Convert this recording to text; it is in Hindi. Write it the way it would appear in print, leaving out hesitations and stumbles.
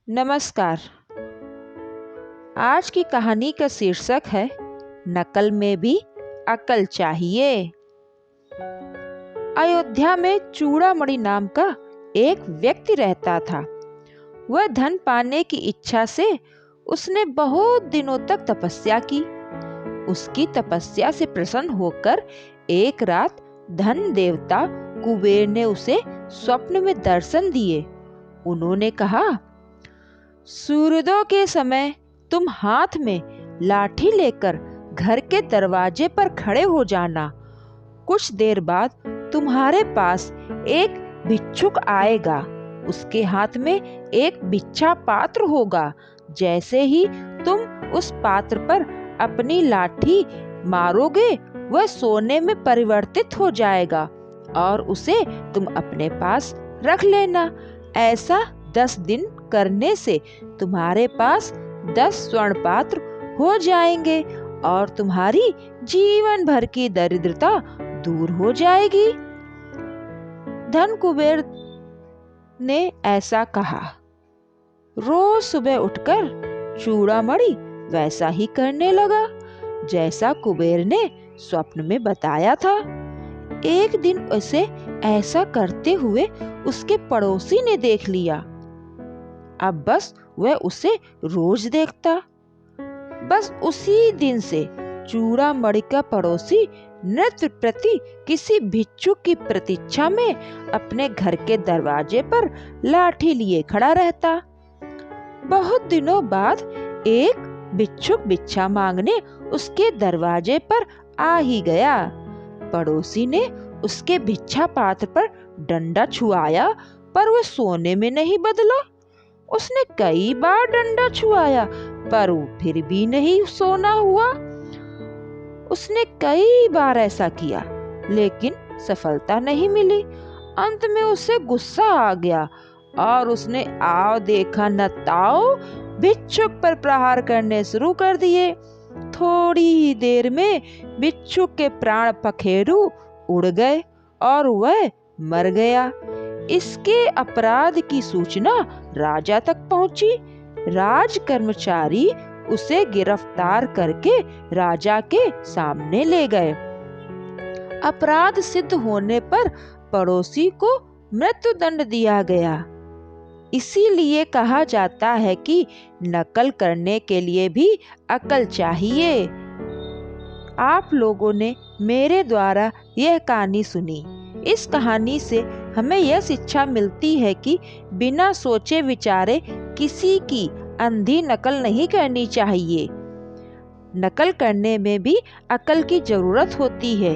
नमस्कार। आज की कहानी का शीर्षक है नकल में भी अकल चाहिए। अयोध्या में चूड़ामणि नाम का एक व्यक्ति रहता था। वह धन पाने की इच्छा से उसने बहुत दिनों तक तपस्या की। उसकी तपस्या से प्रसन्न होकर एक रात धन देवता कुबेर ने उसे स्वप्न में दर्शन दिए। उन्होंने कहा, सूर्योदय के समय तुम हाथ में लाठी लेकर घर के दरवाजे पर खड़े हो जाना। कुछ देर बाद तुम्हारे पास एक भिक्षुक आएगा। उसके हाथ में एक भिक्षा पात्र होगा। जैसे ही तुम उस पात्र पर अपनी लाठी मारोगे, वह सोने में परिवर्तित हो जाएगा और उसे तुम अपने पास रख लेना। ऐसा 10 दिन करने से तुम्हारे पास 10 स्वर्ण पात्र हो जाएंगे और तुम्हारी जीवन भर की दरिद्रता दूर हो जाएगी। धन कुबेर ने ऐसा कहा। रोज सुबह उठकर चूड़ामणि वैसा ही करने लगा जैसा कुबेर ने स्वप्न में बताया था। एक दिन उसे ऐसा करते हुए उसके पड़ोसी ने देख लिया। अब बस वह उसे रोज देखता। बस उसी दिन से चूड़ामणि का पड़ोसी नित्य प्रति किसी भिक्षुक की प्रतीक्षा में अपने घर के दरवाजे पर लाठी लिए खड़ा रहता। बहुत दिनों बाद एक भिक्षुक भिक्षा मांगने उसके दरवाजे पर आ ही गया। पड़ोसी ने उसके भिक्षा पात्र पर डंडा छुआया, पर वह सोने में नहीं बदला। उसने कई बार डंडा छुआया, पर वो फिर भी नहीं सोना हुआ। उसने कई बार ऐसा किया, लेकिन सफलता नहीं मिली। अंत में उसे गुस्सा आ गया और उसने आओ देखा न ताओ भिक्षुक पर प्रहार करने शुरू कर दिए। थोड़ी ही देर में भिक्षुक के प्राण पखेरु उड़ गए और वह मर गया। इसके अपराध की सूचना राजा तक पहुंची। राज कर्मचारी उसे गिरफ्तार करके राजा के सामने ले गए। अपराध सिद्ध होने पर पड़ोसी को मृत्युदंड दिया गया। इसीलिए कहा जाता है कि नकल करने के लिए भी अकल चाहिए। आप लोगों ने मेरे द्वारा यह कहानी सुनी। इस कहानी से हमें यह शिक्षा मिलती है कि बिना सोचे विचारे किसी की अंधी नकल नहीं करनी चाहिए। नकल करने में भी अकल की जरूरत होती है।